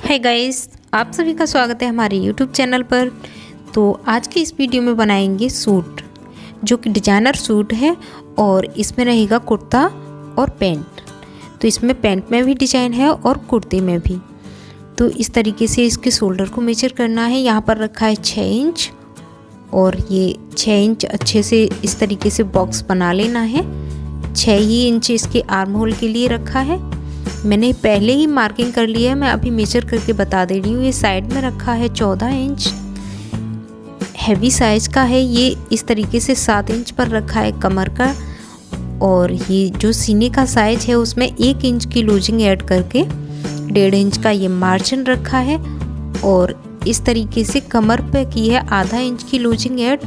Hi guys, आप सभी का स्वागत है हमारे यूट्यूब चैनल पर। तो आज की इस वीडियो में बनाएंगे सूट, जो कि डिजाइनर सूट है और इसमें रहेगा कुर्ता और पैंट। तो इसमें पैंट में भी डिजाइन है और कुर्ते में भी। तो इस तरीके से इसके शोल्डर को मेजर करना है। यहाँ पर रखा है 6 इंच और ये 6 इंच अच्छे से इस तरीके से बॉक्स बना लेना है। 6 ही इंच इसके आर्म होल के लिए रखा है। मैंने पहले ही मार्किंग कर लिया है, मैं अभी मेजर करके बता दे रही हूँ। ये साइड में रखा है 14 इंच, हैवी साइज का है ये। इस तरीके से 7 इंच पर रखा है कमर का। और ये जो सीने का साइज है उसमें 1 इंच की लूजिंग ऐड करके 1.5 इंच का ये मार्जिन रखा है। और इस तरीके से कमर पे की है आधा इंच की लूजिंग ऐड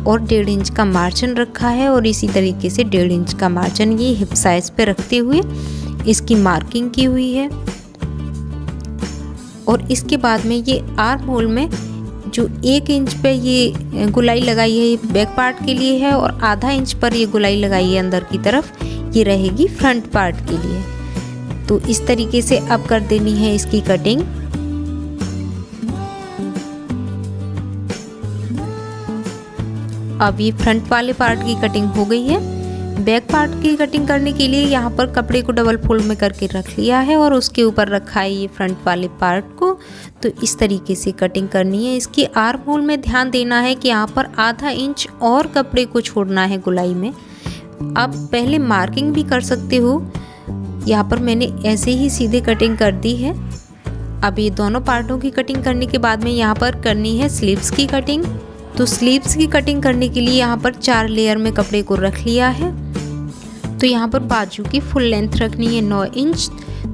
और 1.5 इंच का मार्जिन रखा है। और इसी तरीके से 1.5 इंच का मार्जिन ये हिप साइज पे रखते हुए इसकी मार्किंग की हुई है। और इसके बाद में ये आर्म होल में जो 1 इंच पे ये गुलाई लगाई है ये बैक पार्ट के लिए है और आधा इंच पर ये गुलाई लगाई है अंदर की तरफ, ये रहेगी फ्रंट पार्ट के लिए। तो इस तरीके से अब कर देनी है इसकी कटिंग। अब ये फ्रंट वाले पार्ट की कटिंग हो गई है। बैक पार्ट की कटिंग करने के लिए यहाँ पर कपड़े को डबल फोल्ड में करके रख लिया है और उसके ऊपर रखा है ये फ्रंट वाले पार्ट को। तो इस तरीके से कटिंग करनी है। इसकी आर्म होल में ध्यान देना है कि यहाँ पर आधा इंच और कपड़े को छोड़ना है गुलाई में। आप पहले मार्किंग भी कर सकते हो। यहाँ पर मैंने ऐसे ही सीधे कटिंग कर दी है। अब ये दोनों पार्टों की कटिंग करने के बाद में यहाँ पर करनी है स्लीव्स की कटिंग। तो स्लीव्स की कटिंग करने के लिए यहाँ पर 4 लेयर में कपड़े को रख लिया है। तो यहाँ पर बाजू की फुल लेंथ रखनी है 9 इंच,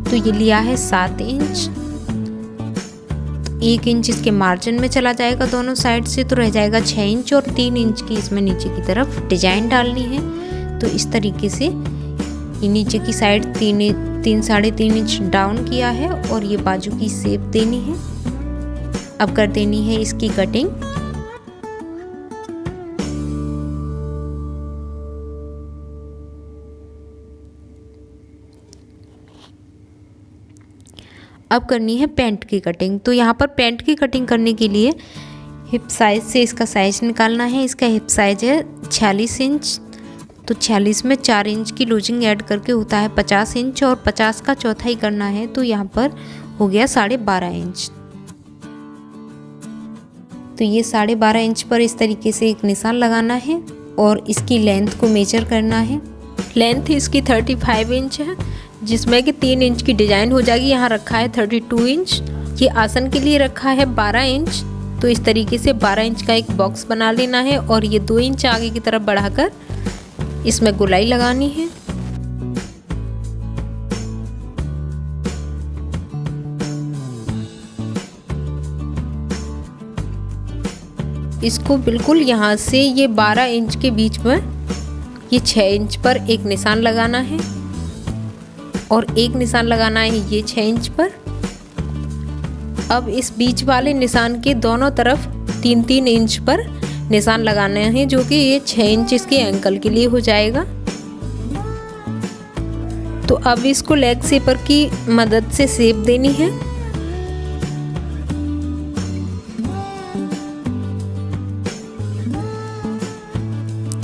तो ये लिया है 7 इंच। तो 1 इंच इसके मार्जिन में चला जाएगा दोनों साइड से, तो रह जाएगा 6 इंच। और 3 इंच की इसमें नीचे की तरफ डिजाइन डालनी है। तो इस तरीके से ये नीचे की साइड 3 साढ़े 3 इंच डाउन किया है और ये बाजू की शेप देनी है। अब कर देनी है इसकी कटिंग। अब करनी है पैंट की कटिंग। तो यहाँ पर पैंट की कटिंग करने के लिए हिप साइज से इसका साइज निकालना है। इसका हिप साइज है 46 इंच। तो 46 में 4 इंच की लूजिंग ऐड करके होता है 50 इंच और 50 का चौथाई करना है। तो यहाँ पर हो गया 12.5 इंच। तो ये 12.5 इंच पर इस तरीके से एक निशान लगाना है और इसकी लेंथ को मेजर करना है। लेंथ इसकी 35 इंच है, जिसमें कि 3 इंच की डिजाइन हो जाएगी। यहाँ रखा है 32 इंच। ये आसन के लिए रखा है 12 इंच। तो इस तरीके से 12 इंच का एक बॉक्स बना लेना है और ये 2 इंच आगे की तरफ बढ़ाकर इसमें गुलाई लगानी है। इसको बिल्कुल यहाँ से ये 12 इंच के बीच में ये 6 इंच पर एक निशान लगाना है और एक निशान लगाना है ये 6 इंच पर। अब इस बीच वाले निशान के दोनों तरफ 3-3 इंच पर निशान लगाना है, जो कि ये 6 इंच इसके एंकल के लिए हो जाएगा। तो अब इसको लेग शेपर की मदद से शेप देनी है।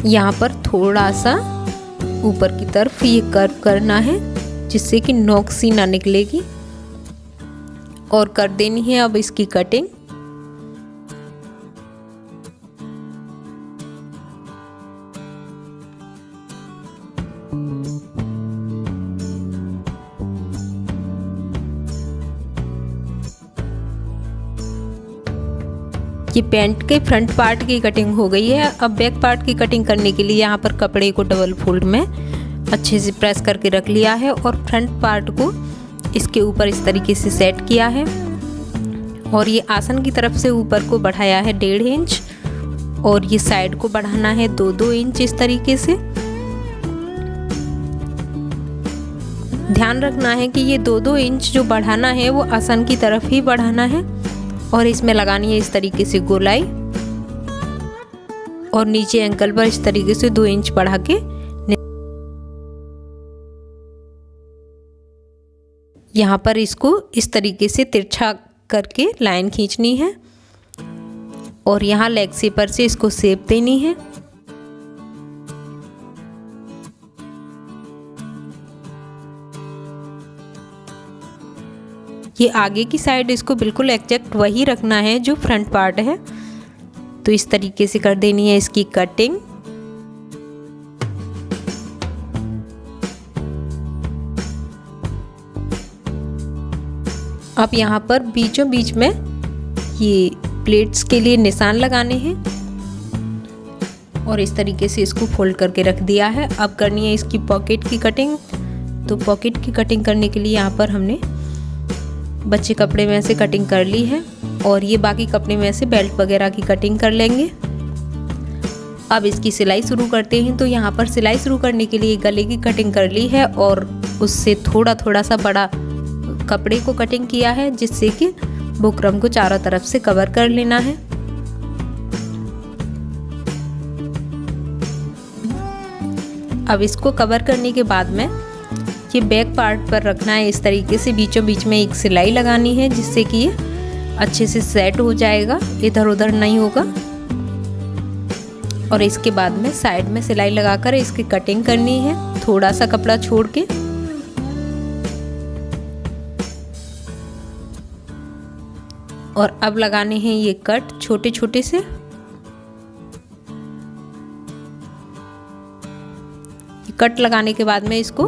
यहाँ पर थोड़ा सा ऊपर की तरफ ये कर्व करना है, जिससे कि नोक सी ना निकलेगी। और कर देनी है अब इसकी कटिंग। ये पैंट के फ्रंट पार्ट की कटिंग हो गई है। अब बैक पार्ट की कटिंग करने के लिए यहाँ पर कपड़े को डबल फोल्ड में अच्छे से प्रेस करके रख लिया है और फ्रंट पार्ट को इसके ऊपर इस तरीके से सेट किया है। और ये आसन की तरफ से ऊपर को बढ़ाया है 1.5 इंच और ये साइड को बढ़ाना है 2-2 इंच इस तरीके से। ध्यान रखना है कि ये 2-2 इंच जो बढ़ाना है वो आसन की तरफ ही बढ़ाना है। और इसमें लगानी है इस तरीके से गोलाई और नीचे एंकल पर इस तरीके से 2 इंच बढ़ा के यहाँ पर इसको इस तरीके से तिरछा करके लाइन खींचनी है और यहाँ लेग शेपर से इसको शेप देनी है। ये आगे की साइड इसको बिल्कुल एग्जैक्ट वही रखना है जो फ्रंट पार्ट है। तो इस तरीके से कर देनी है इसकी कटिंग। अब यहाँ पर बीचों बीच में ये प्लेट्स के लिए निशान लगाने हैं और इस तरीके से इसको फोल्ड करके रख दिया है। अब करनी है इसकी पॉकेट की कटिंग। तो पॉकेट की कटिंग करने के लिए यहाँ पर हमने बच्चे कपड़े में से कटिंग कर ली है और ये बाकी कपड़े में से बेल्ट वगैरह की कटिंग कर लेंगे। अब इसकी सिलाई शुरू करते हैं। तो यहाँ पर सिलाई शुरू करने के लिए गले की कटिंग कर ली है और उससे थोड़ा थोड़ा सा बड़ा कपड़े को कटिंग किया है, जिससे कि बुकरम को चारों तरफ से कवर कर लेना है। अब इसको कवर करने के बाद में ये बैक पार्ट पर रखना है। इस तरीके से बीचों बीच में एक सिलाई लगानी है, जिससे कि ये अच्छे से सेट हो जाएगा, इधर उधर नहीं होगा। और इसके बाद में साइड में सिलाई लगाकर इसकी कटिंग करनी है, थोड़ा सा कपड़ा छोड़ के। और अब लगाने हैं ये कट छोटे छोटे से। कट लगाने के बाद में इसको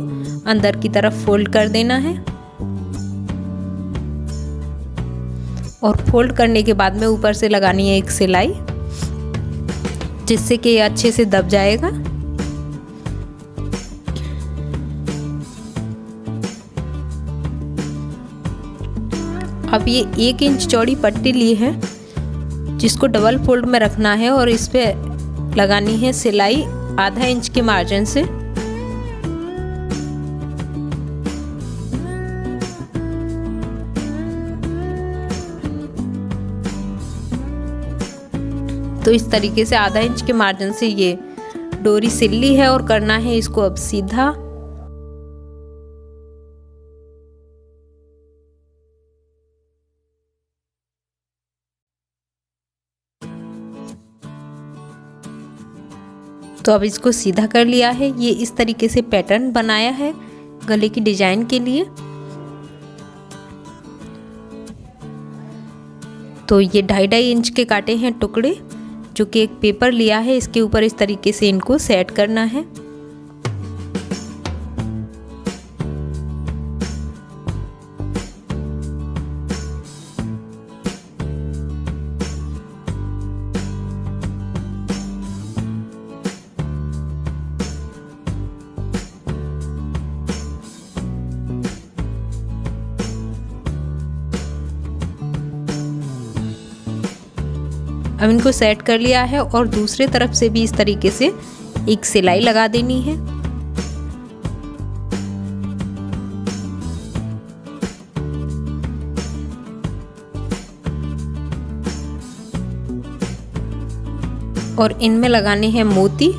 अंदर की तरफ फोल्ड कर देना है और फोल्ड करने के बाद में ऊपर से लगानी है एक सिलाई, जिससे कि ये अच्छे से दब जाएगा। अब ये 1 इंच चौड़ी पट्टी ली है, जिसको डबल फोल्ड में रखना है और इस पे लगानी है सिलाई आधा इंच के मार्जिन से। तो इस तरीके से आधा इंच के मार्जिन से ये डोरी सिल ली है और करना है इसको अब सीधा। तो अब इसको सीधा कर लिया है। ये इस तरीके से पैटर्न बनाया है गले की डिजाइन के लिए। तो ये 2.5 इंच के काटे हैं टुकड़े, जो कि एक पेपर लिया है, इसके ऊपर इस तरीके से इनको सेट करना है। अब इनको सेट कर लिया है और दूसरे तरफ से भी इस तरीके से एक सिलाई लगा देनी है। और इनमें लगाने हैं मोती।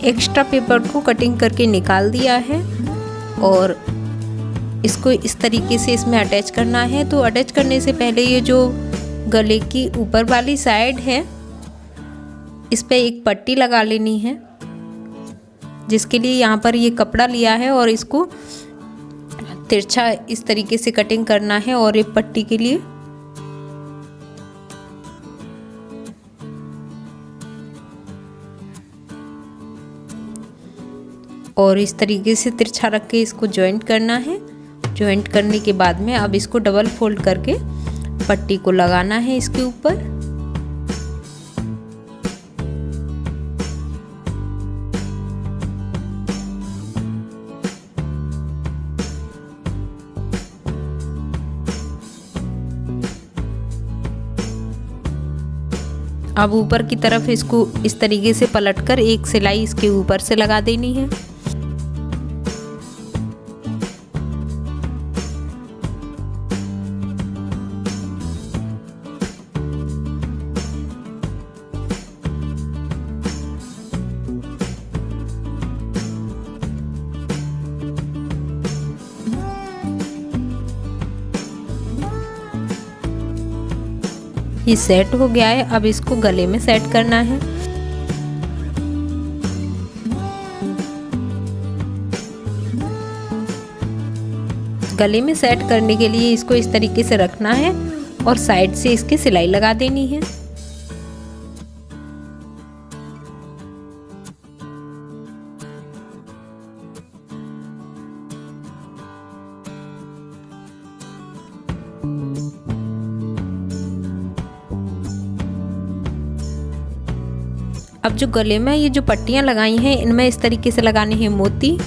एक्स्ट्रा पेपर को कटिंग करके निकाल दिया है और इसको इस तरीके से इसमें अटैच करना है। तो अटैच करने से पहले ये जो गले की ऊपर वाली साइड है, इस पे एक पट्टी लगा लेनी है, जिसके लिए यहाँ पर ये कपड़ा लिया है और इसको तिरछा इस तरीके से कटिंग करना है। और एक पट्टी के लिए और इस तरीके से तिरछा रख के इसको जॉइंट करना है। जॉइंट करने के बाद में अब इसको डबल फोल्ड करके पट्टी को लगाना है इसके ऊपर। अब ऊपर की तरफ इसको इस तरीके से पलटकर एक सिलाई इसके ऊपर से लगा देनी है। ये सेट हो गया है। अब इसको गले में सेट करना है। गले में सेट करने के लिए इसको इस तरीके से रखना है और साइड से इसकी सिलाई लगा देनी है। अब जो गले में ये जो पट्टियां लगाई हैं, इनमें इस तरीके से लगाने हैं मोती।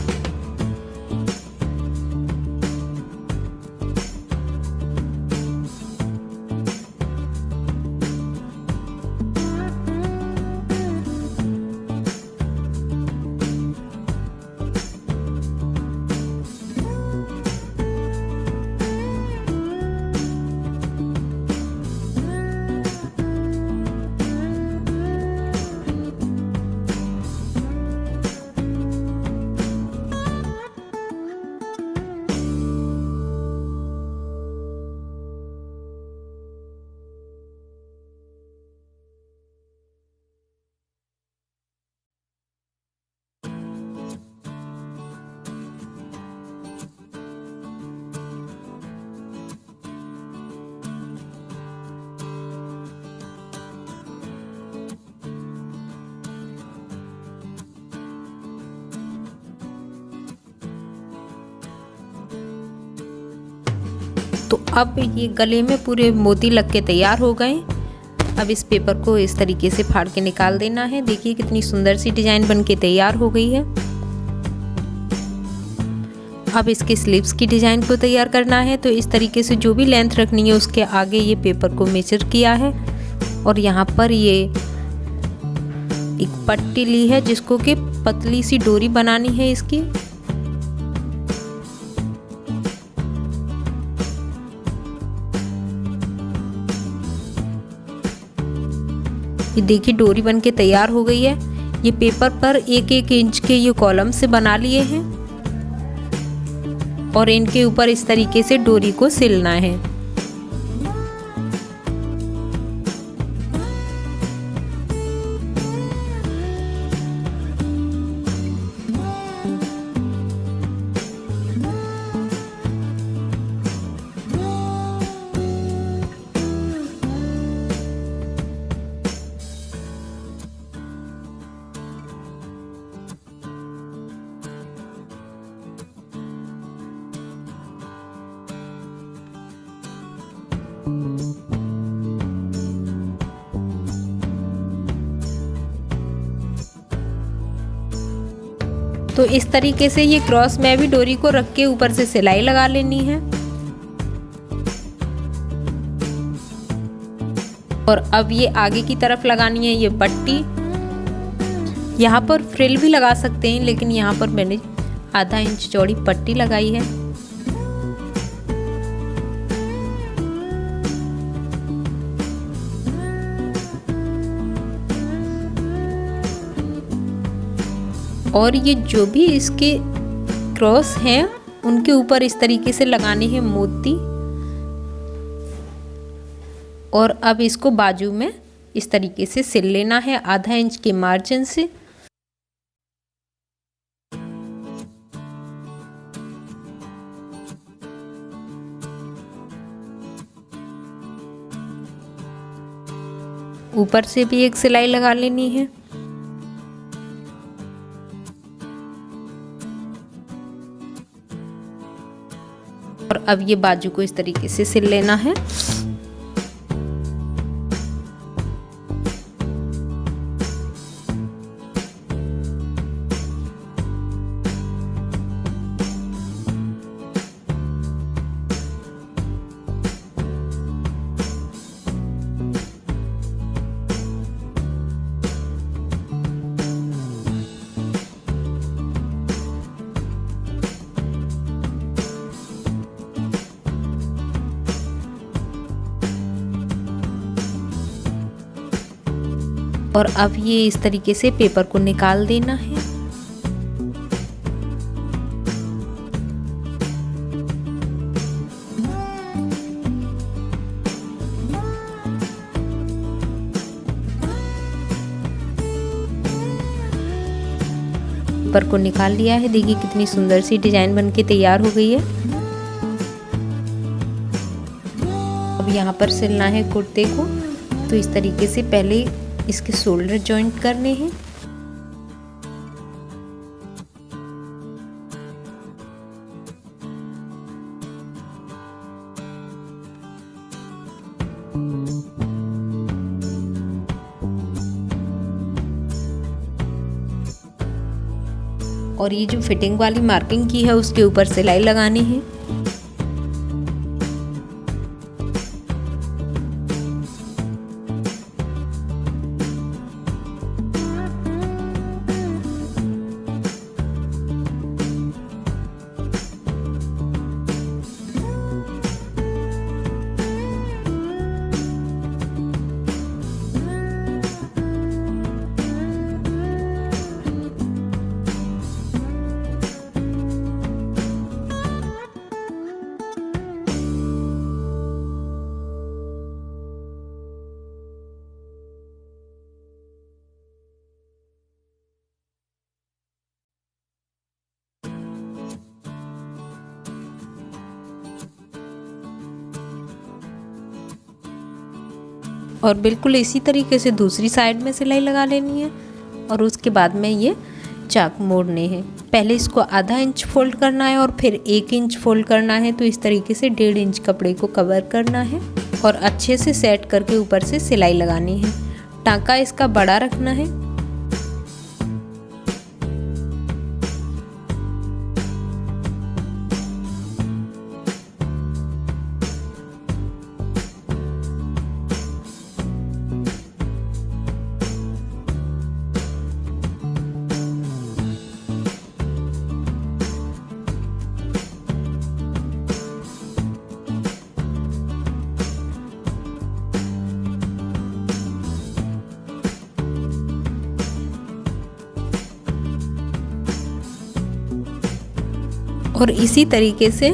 तो अब ये गले में पूरे मोती लग के तैयार हो गए। अब इस पेपर को इस तरीके से फाड़ के निकाल देना है। देखिए कितनी सुंदर सी डिजाइन बन के तैयार हो गई है। अब इसके स्लीव्स की डिजाइन को तैयार करना है। तो इस तरीके से जो भी लेंथ रखनी है उसके आगे ये पेपर को मेजर किया है और यहाँ पर ये एक पट्टी ली है जिसको कि पतली सी डोरी बनानी है इसकी। ये देखिए डोरी बन के तैयार हो गई है। ये पेपर पर 1-1 इंच के ये कॉलम से बना लिए हैं और इनके ऊपर इस तरीके से डोरी को सिलना है। तो इस तरीके से ये क्रॉस में भी डोरी को रख के ऊपर से सिलाई लगा लेनी है। और अब ये आगे की तरफ लगानी है ये पट्टी। यहाँ पर फ्रिल भी लगा सकते हैं, लेकिन यहाँ पर मैंने आधा इंच चौड़ी पट्टी लगाई है। और ये जो भी इसके क्रॉस हैं उनके ऊपर इस तरीके से लगाने हैं मोती। और अब इसको बाजू में इस तरीके से सिल लेना है आधा इंच के मार्जिन से। ऊपर से भी एक सिलाई लगा लेनी है। और अब ये बाजू को इस तरीके से सिल लेना है। और अब ये इस तरीके से पेपर को निकाल देना है। ऊपर को निकाल लिया है। देखिए कितनी सुंदर सी डिजाइन बनके तैयार हो गई है। अब यहाँ पर सिलना है कुर्ते को। तो इस तरीके से पहले इसके शोल्डर जॉइंट करने हैं। और ये जो फिटिंग वाली मार्किंग की है उसके ऊपर सिलाई लगानी है। और बिल्कुल इसी तरीके से दूसरी साइड में सिलाई लगा लेनी है। और उसके बाद में ये चाक मोड़ने हैं। पहले इसको आधा इंच फोल्ड करना है और फिर 1 इंच फोल्ड करना है। तो इस तरीके से 1.5 इंच कपड़े को कवर करना है और अच्छे से सेट करके ऊपर से सिलाई लगानी है। टाँका इसका बड़ा रखना है। और इसी तरीके से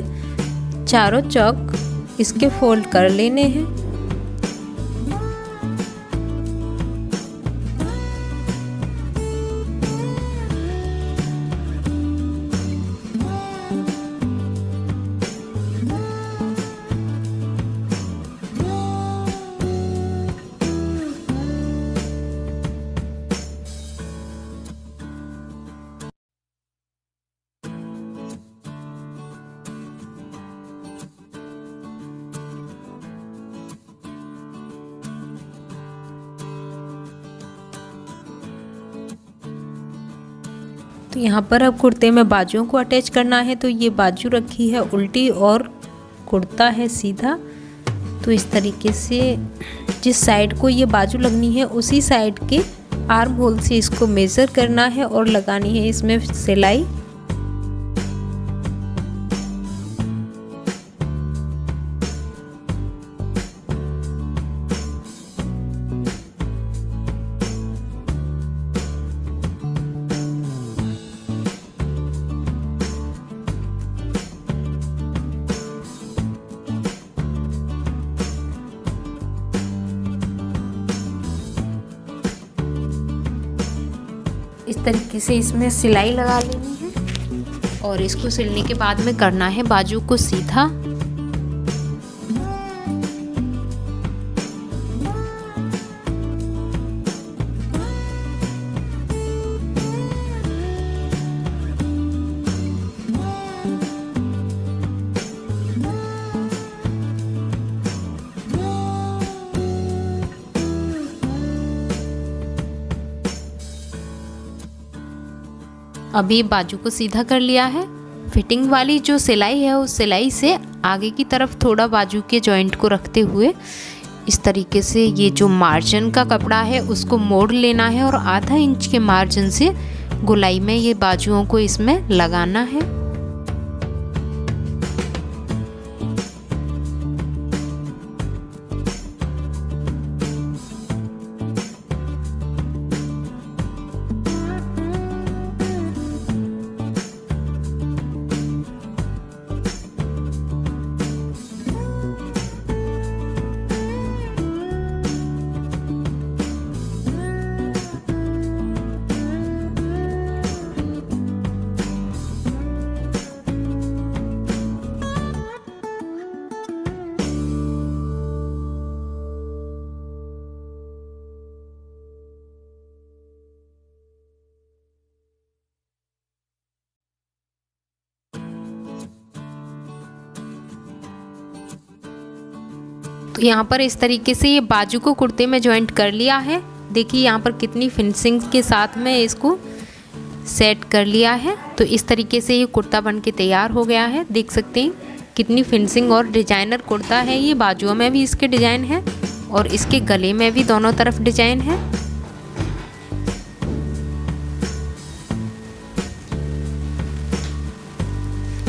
चारों चौक इसके फोल्ड कर लेने हैं। तो यहाँ पर अब कुर्ते में बाजुओं को अटैच करना है। तो ये बाजू रखी है उल्टी और कुर्ता है सीधा। तो इस तरीके से जिस साइड को ये बाजू लगनी है उसी साइड के आर्म होल से इसको मेज़र करना है और लगानी है इसमें सिलाई। इस तरीके से इसमें सिलाई लगा लेनी है और इसको सिलने के बाद में करना है बाजू को सीधा। अभी बाजू को सीधा कर लिया है। फिटिंग वाली जो सिलाई है उस सिलाई से आगे की तरफ थोड़ा बाजू के जॉइंट को रखते हुए इस तरीके से ये जो मार्जिन का कपड़ा है उसको मोड़ लेना है और आधा इंच के मार्जिन से गोलाई में ये बाजुओं को इसमें लगाना है। तो यहाँ पर इस तरीके से ये बाजू को कुर्ते में जॉइंट कर लिया है। देखिए यहाँ पर कितनी फिनिशिंग के साथ में इसको सेट कर लिया है। तो इस तरीके से ये कुर्ता बन के तैयार हो गया है। देख सकते हैं कितनी फिनिशिंग और डिजाइनर कुर्ता है ये। बाजुओं में भी इसके डिजाइन है और इसके गले में भी दोनों तरफ डिजाइन है।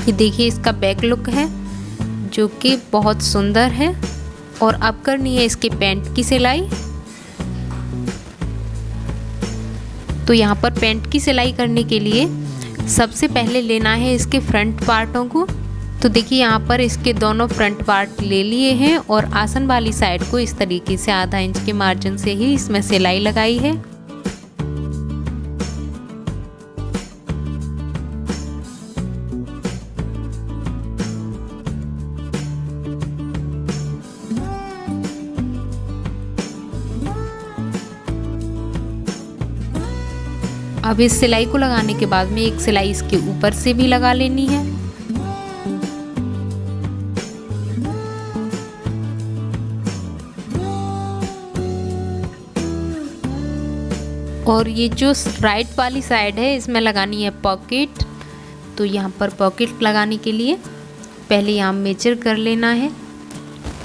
ये देखिए इसका बैक लुक है जो कि बहुत सुंदर है। और अब करनी है इसके पैंट की सिलाई। तो यहाँ पर पैंट की सिलाई करने के लिए सबसे पहले लेना है इसके फ्रंट पार्टों को। तो देखिए यहाँ पर इसके दोनों फ्रंट पार्ट ले लिए हैं और आसन वाली साइड को इस तरीके से आधा इंच के मार्जिन से ही इसमें सिलाई लगाई है। अब इस सिलाई को लगाने के बाद में एक सिलाई इसके ऊपर से भी लगा लेनी है। और ये जो राइट वाली साइड है इसमें लगानी है पॉकेट। तो यहाँ पर पॉकेट लगाने के लिए पहले यहाँ मेजर कर लेना है।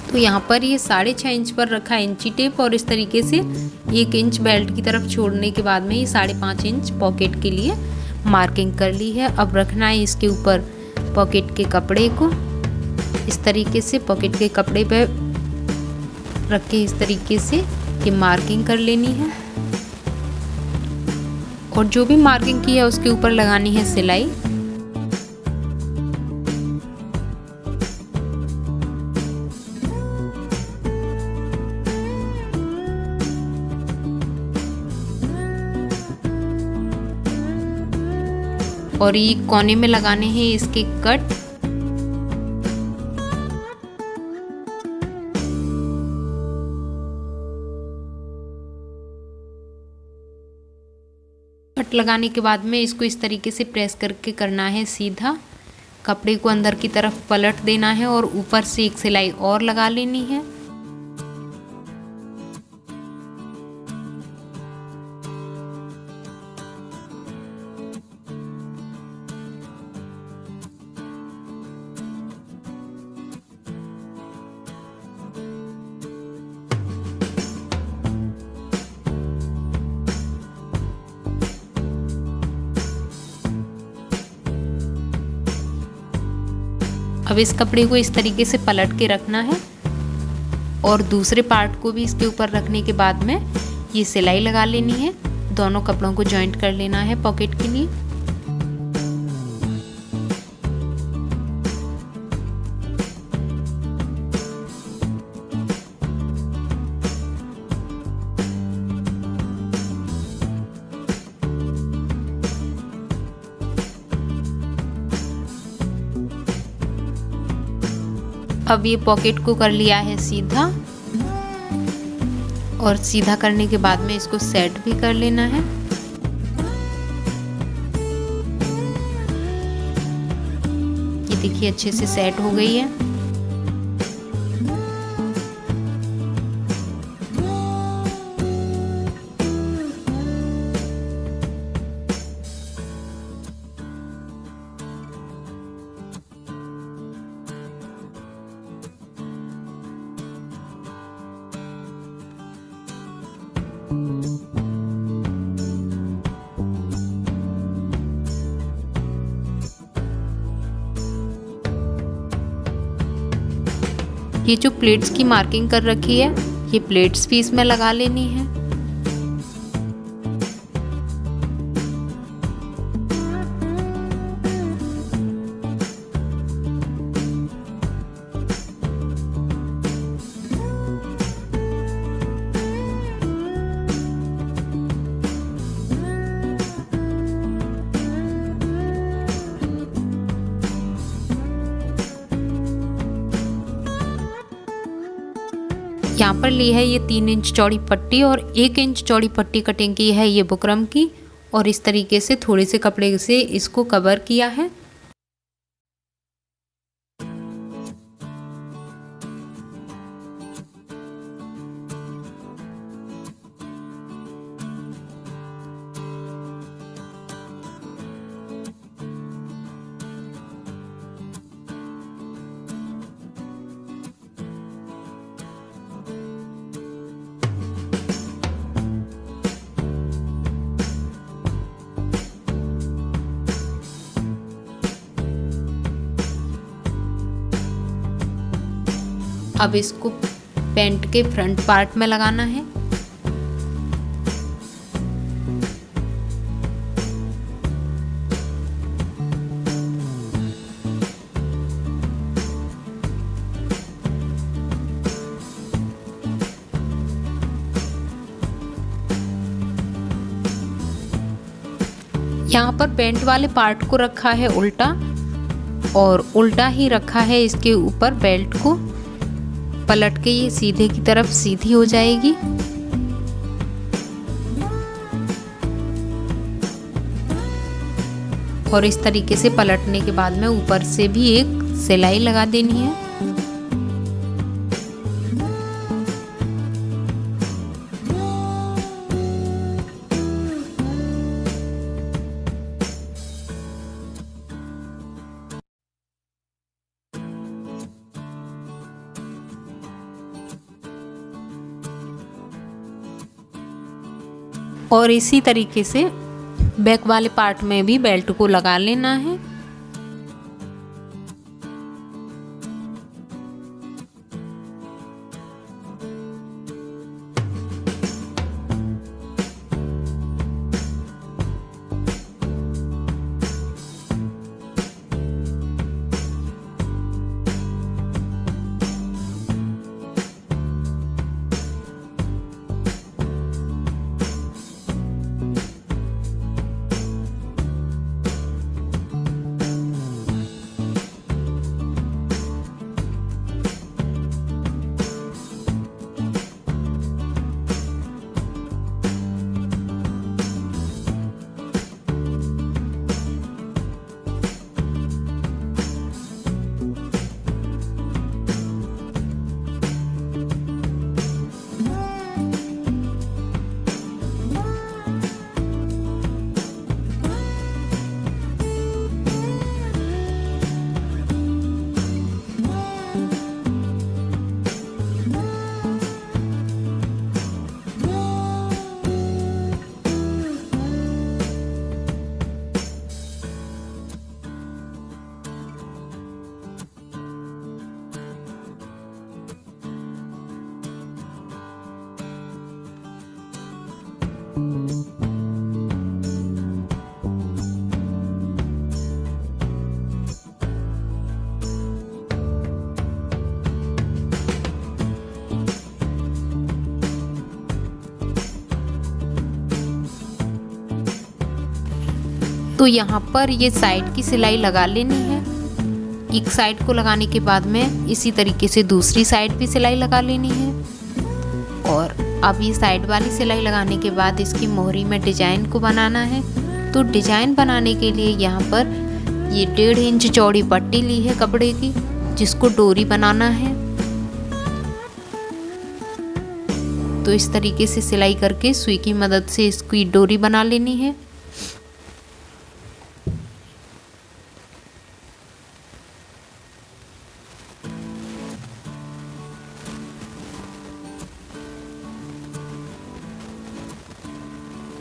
तो यहाँ पर ये 6.5 इंच पर रखा है इंची टेप और इस तरीके से 1 इंच बेल्ट की तरफ छोड़ने के बाद में ये 5.5 इंच पॉकेट के लिए मार्किंग कर ली है। अब रखना है इसके ऊपर पॉकेट के कपड़े को। इस तरीके से पॉकेट के कपड़े पे रख के इस तरीके से ये मार्किंग कर लेनी है और जो भी मार्किंग की है उसके ऊपर लगानी है सिलाई। और ये कोने में लगाने हैं इसके कट। कट लगाने के बाद में इसको इस तरीके से प्रेस करके करना है सीधा। कपड़े को अंदर की तरफ पलट देना है और ऊपर से एक सिलाई और लगा लेनी है। अब इस कपड़े को इस तरीके से पलट के रखना है और दूसरे पार्ट को भी इसके ऊपर रखने के बाद में ये सिलाई लगा लेनी है। दोनों कपड़ों को जॉइंट कर लेना है पॉकेट के लिए। अब ये पॉकेट को कर लिया है सीधा और सीधा करने के बाद में इसको सेट भी कर लेना है। ये देखिए अच्छे से सेट हो गई है। ये जो प्लेट्स की मार्किंग कर रखी है ये प्लेट्स भी इसमें लगा लेनी है। यहाँ पर ली है ये 3 इंच चौड़ी पट्टी और 1 इंच चौड़ी पट्टी कटिंग की है ये बुकरम की और इस तरीके से थोड़े से कपड़े से इसको कवर किया है। अब इसको पैंट के फ्रंट पार्ट में लगाना है। यहाँ पर पैंट वाले पार्ट को रखा है उल्टा और उल्टा ही रखा है इसके ऊपर बेल्ट को। पलट के ये सीधे की तरफ सीधी हो जाएगी। और इस तरीके से पलटने के बाद में ऊपर से भी एक सिलाई लगा देनी है। और इसी तरीके से बैक वाले पार्ट में भी बेल्ट को लगा लेना है। तो यहाँ पर ये साइड की सिलाई लगा लेनी है। एक साइड को लगाने के बाद में इसी तरीके से दूसरी साइड भी सिलाई लगा लेनी है। और अब ये साइड वाली सिलाई लगाने के बाद इसकी मोहरी में डिजाइन को बनाना है। तो डिजाइन बनाने के लिए यहाँ पर ये 1.5 इंच चौड़ी पट्टी ली है कपड़े की, जिसको डोरी बनाना है। तो इस तरीके से सिलाई करके सुई की मदद से इसकी डोरी बना लेनी है।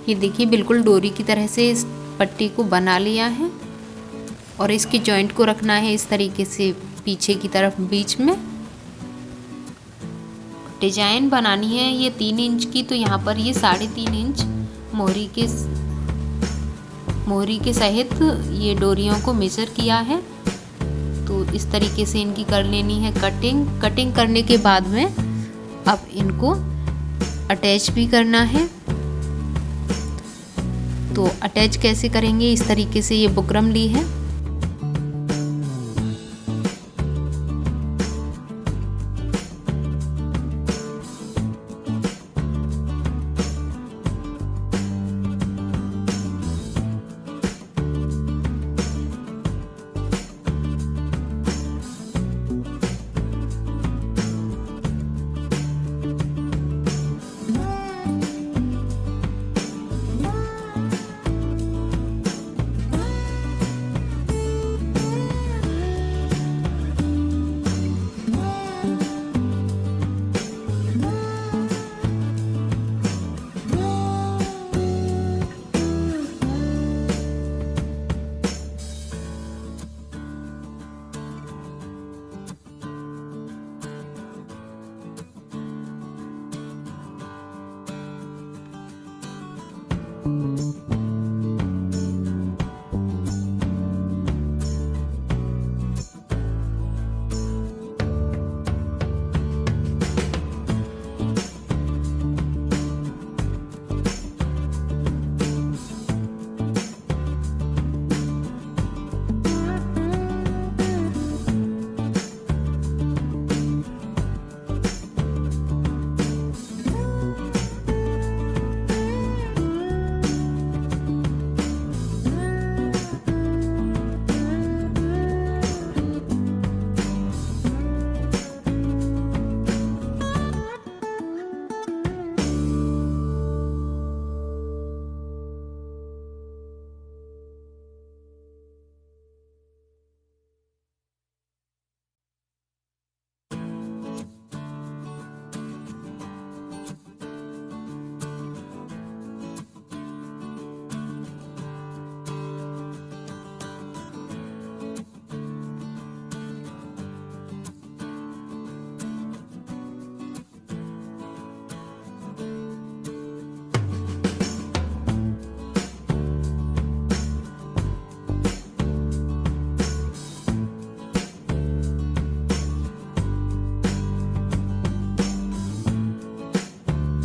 ये देखिए बिल्कुल डोरी की तरह से इस पट्टी को बना लिया है। और इसके जॉइंट को रखना है इस तरीके से पीछे की तरफ बीच में। डिजाइन बनानी है ये 3 इंच की, तो यहाँ पर ये 3.5 इंच मोहरी के सहित ये डोरियों को मेजर किया है। तो इस तरीके से इनकी कर लेनी है कटिंग करने के बाद में अब इनको अटैच भी करना है। तो अटैच कैसे करेंगे, इस तरीके से ये बुकरम ली है।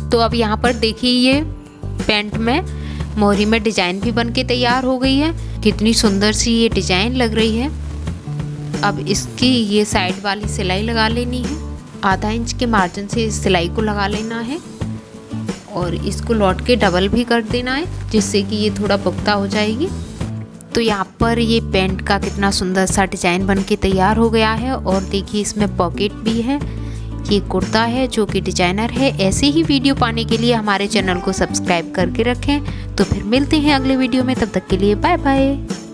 तो अब यहाँ पर देखिए ये पैंट में मोहरी में डिजाइन भी बन के तैयार हो गई है। कितनी सुंदर सी ये डिजाइन लग रही है। अब इसकी ये साइड वाली सिलाई लगा लेनी है। आधा इंच के मार्जिन से इस सिलाई को लगा लेना है और इसको लौट के डबल भी कर देना है, जिससे कि ये थोड़ा पुख्ता हो जाएगी। तो यहाँ पर ये पैंट का कितना सुंदर सा डिजाइन बन के तैयार हो गया है। और देखिए इसमें पॉकेट भी है। ये कुर्ता है जो कि डिजाइनर है। ऐसे ही वीडियो पाने के लिए हमारे चैनल को सब्सक्राइब करके रखें। तो फिर मिलते हैं अगले वीडियो में, तब तक के लिए बाय बाय।